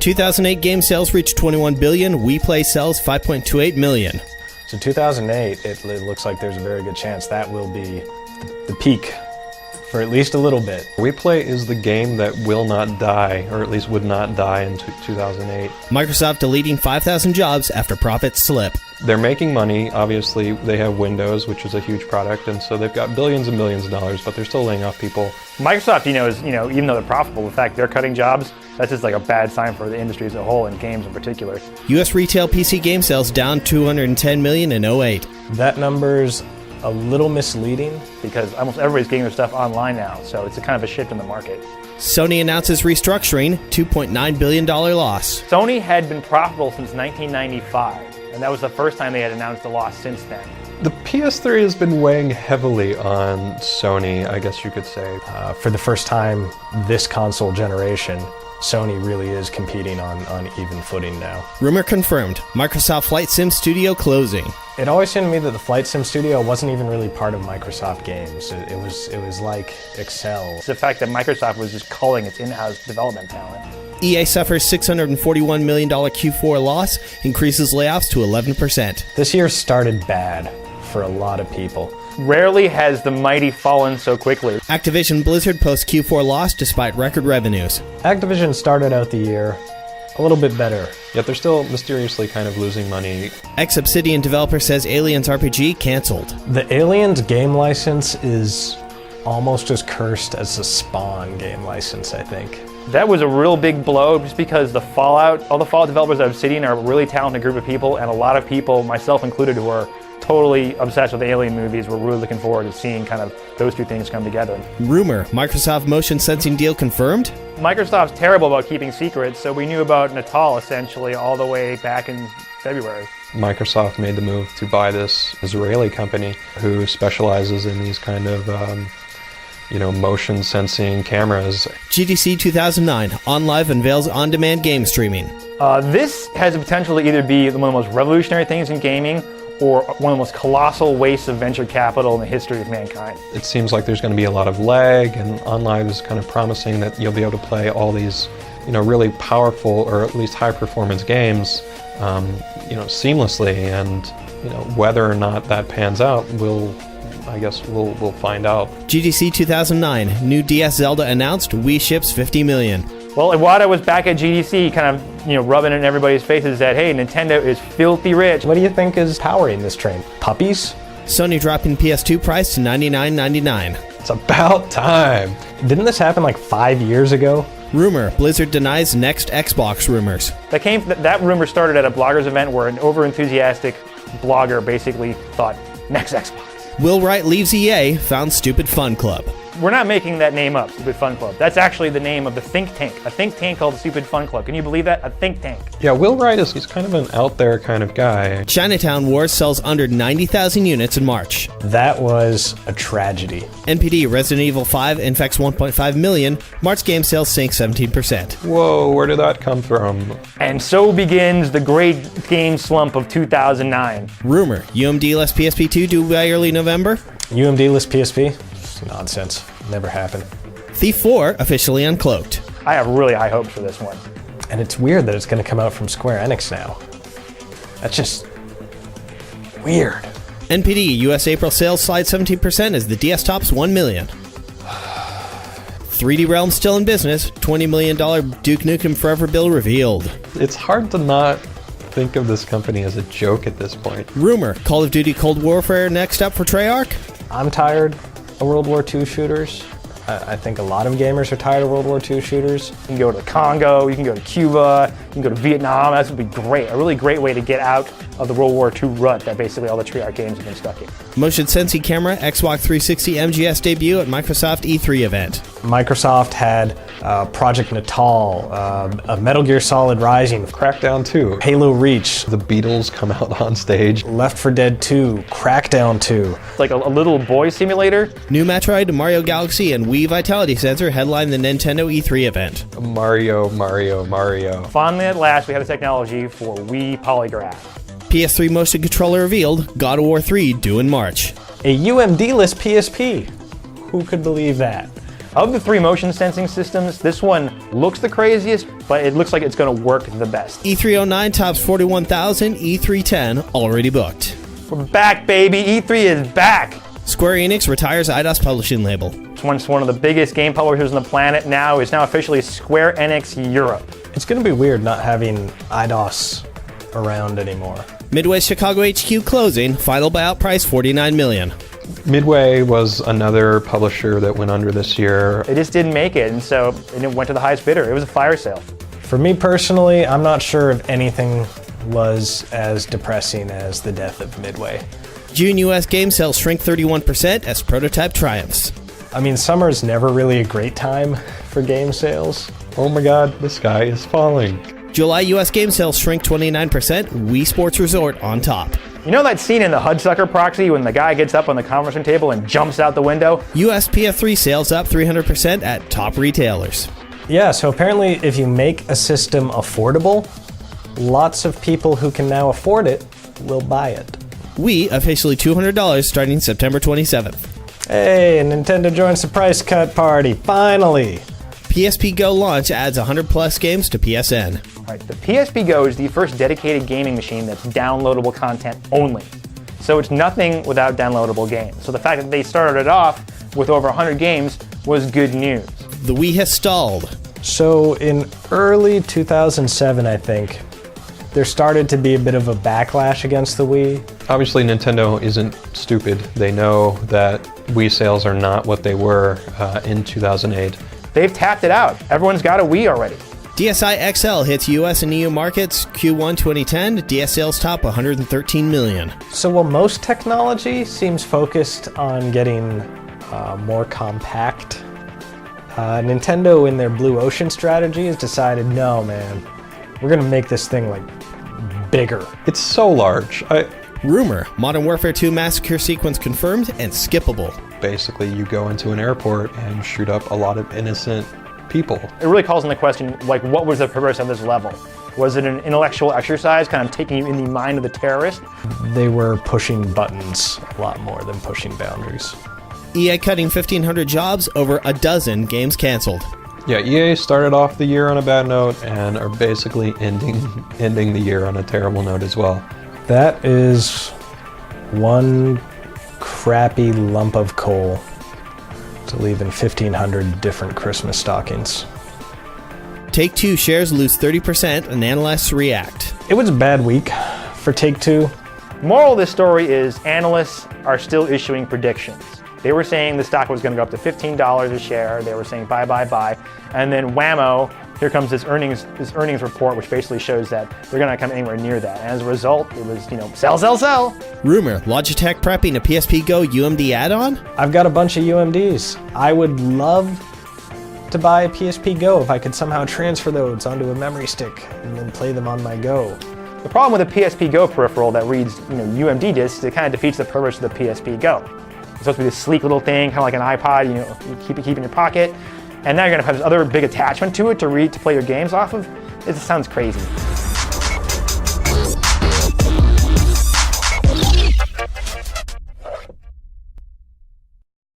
2008 game sales reached 21 billion. Wii Play sells 5.28 million. So 2008, it looks like there's a very good chance that will be the peak for at least a little bit. Wii Play is the game that will not die, or at least would not die in 2008. Microsoft deleting 5,000 jobs after profits slip. They're making money. Obviously, they have Windows, which is a huge product, and so they've got billions and millions of dollars, but they're still laying off people. Microsoft, is, even though they're profitable, the fact they're cutting jobs, that's just like a bad sign for the industry as a whole and games in particular. U.S. retail PC game sales down 210 million in 2008. That number's a little misleading because almost everybody's getting their stuff online now, so it's a kind of a shift in the market. Sony announces restructuring, $2.9 billion loss. Sony had been profitable since 1995, and that was the first time they had announced a loss since then. The PS3 has been weighing heavily on Sony, I guess you could say. For the first time this console generation, Sony really is competing on even footing now. Rumor confirmed, Microsoft Flight Sim Studio closing. It always seemed to me that the Flight Sim Studio wasn't even really part of Microsoft games. It was like Excel. It's the fact that Microsoft was just culling its in-house development talent. EA suffers $641 million Q4 loss, increases layoffs to 11%. This year started bad for a lot of people. Rarely has the mighty fallen so quickly. Activision Blizzard posts Q4 loss despite record revenues. Activision started out the year a little bit better. Yet they're still mysteriously kind of losing money. Ex-Obsidian developer says Aliens RPG canceled. The Aliens game license is almost as cursed as the Spawn game license, I think. That was a real big blow just because all the Fallout developers at Obsidian are a really talented group of people, and a lot of people, myself included, who are totally obsessed with the Alien movies. We're really looking forward to seeing kind of those two things come together. Rumor, Microsoft motion sensing deal confirmed? Microsoft's terrible about keeping secrets, so we knew about Natal essentially all the way back in February. Microsoft made the move to buy this Israeli company who specializes in these kind of motion sensing cameras. GDC 2009, OnLive unveils on-demand game streaming. This has the potential to either be one of the most revolutionary things in gaming or one of the most colossal wastes of venture capital in the history of mankind. It seems like there's going to be a lot of lag, and OnLive is kind of promising that you'll be able to play all these, really powerful or at least high-performance games, seamlessly. And whether or not that pans out, we'll find out. GDC 2009, new DS Zelda announced. Wii ships 50 million. Well, Iwata was back at GDC kind of, rubbing it in everybody's faces that, hey, Nintendo is filthy rich. What do you think is powering this train? Puppies? Sony dropping PS2 price to $99.99. It's about time. Didn't this happen like 5 years ago? Rumor, Blizzard denies next Xbox rumors. That rumor started at a bloggers event where an over-enthusiastic blogger basically thought, next Xbox. Will Wright leaves EA, found Stupid Fun Club. We're not making that name up, Stupid Fun Club. That's actually the name of the think tank. A think tank called the Stupid Fun Club. Can you believe that? A think tank. Yeah, Will Wright he's kind of an out there kind of guy. Chinatown Wars sells under 90,000 units in March. That was a tragedy. NPD Resident Evil 5 infects 1.5 million. March game sales sink 17%. Whoa, where did that come from? And so begins the great game slump of 2009. Rumor, UMD-less PSP2 due by early November. UMD-less PSP? Nonsense. Never happened. Thief 4 officially uncloaked. I have really high hopes for this one. And it's weird that it's going to come out from Square Enix now. That's just weird. NPD US April sales slide 17% as the DS tops 1 million. 3D Realm still in business. $20 million Duke Nukem Forever bill revealed. It's hard to not think of this company as a joke at this point. Rumor, Call of Duty Cold Warfare next up for Treyarch. I'm tired of World War II shooters. I think a lot of gamers are tired of World War II shooters. You can go to the Congo, you can go to Cuba, you can go to Vietnam. That would be great. A really great way to get out of the World War II rut that basically all the Treyarch games have been stuck in. Motion sensing camera, Xbox 360 MGS debut at Microsoft E3 event. Microsoft had Project Natal, a Metal Gear Solid Rising, Crackdown 2, Halo Reach, the Beatles come out on stage, Left 4 Dead 2, Crackdown 2. Like a little boy simulator. New Metroid, Mario Galaxy, and Wii Vitality Sensor headline the Nintendo E3 event. Mario. Finally, at last, we have the technology for Wii Polygraph. PS3 motion controller revealed, God of War 3 due in March. A UMD-less PSP. Who could believe that? Of the 3 motion sensing systems, this one looks the craziest, but it looks like it's going to work the best. E309 tops 41,000, E310 already booked. We're back, baby. E3 is back. Square Enix retires Eidos publishing label. It's once one of the biggest game publishers on the planet now is now officially Square Enix Europe. It's going to be weird not having Eidos around anymore. Midway Chicago HQ closing, final buyout price $49 million. Midway was another publisher that went under this year. It just didn't make it, and so it went to the highest bidder. It was a fire sale. For me personally, I'm not sure if anything was as depressing as the death of Midway. June U.S. game sales shrink 31% as prototype triumphs. I mean, summer's never really a great time for game sales. Oh my god, the sky is falling. July U.S. game sales shrink 29%, Wii Sports Resort on top. You know that scene in the Hudsucker Proxy when the guy gets up on the conference room table and jumps out the window? U.S. PS3 sales up 300% at top retailers. Yeah, so apparently if you make a system affordable, lots of people who can now afford it will buy it. Wii officially $200 starting September 27th. Hey, Nintendo joins the price cut party, finally! PSP Go launch adds 100 plus games to PSN. Right, the PSP Go is the first dedicated gaming machine that's downloadable content only. So it's nothing without downloadable games. So the fact that they started it off with over 100 games was good news. The Wii has stalled. So in early 2007, I think, there started to be a bit of a backlash against the Wii. Obviously, Nintendo isn't stupid. They know that Wii sales are not what they were in 2008. They've tapped it out. Everyone's got a Wii already. DSi XL hits US and EU markets Q1 2010. DS sales top 113 million. So while most technology seems focused on getting more compact, Nintendo in their Blue Ocean strategy has decided, no man, we're gonna make this thing like bigger. It's so large. Rumor, Modern Warfare 2 massacre sequence confirmed and skippable. Basically, you go into an airport and shoot up a lot of innocent people. It really calls into question, like, what was the purpose of this level? Was it an intellectual exercise, kind of taking you in the mind of the terrorist? They were pushing buttons a lot more than pushing boundaries. EA cutting 1,500 jobs, over a dozen games canceled. Yeah, EA started off the year on a bad note and are basically ending the year on a terrible note as well. That is one crappy lump of coal to leave in 1,500 different Christmas stockings. Take-Two shares lose 30% and analysts react. It was a bad week for Take-Two. Moral of this story is analysts are still issuing predictions. They were saying the stock was going to go up to $15 a share. They were saying buy, buy, buy. And then whammo, here comes this earnings report, which basically shows that they're going to come anywhere near that. And as a result, it was, sell, sell, sell. Rumor, Logitech prepping a PSP Go UMD add-on? I've got a bunch of UMDs. I would love to buy a PSP Go if I could somehow transfer those onto a memory stick and then play them on my Go. The problem with a PSP Go peripheral that reads, UMD discs, it kind of defeats the purpose of the PSP Go. It's supposed to be this sleek little thing, kind of like an iPod, you keep in your pocket. And now you're going to have this other big attachment to it to play your games off of. It just sounds crazy.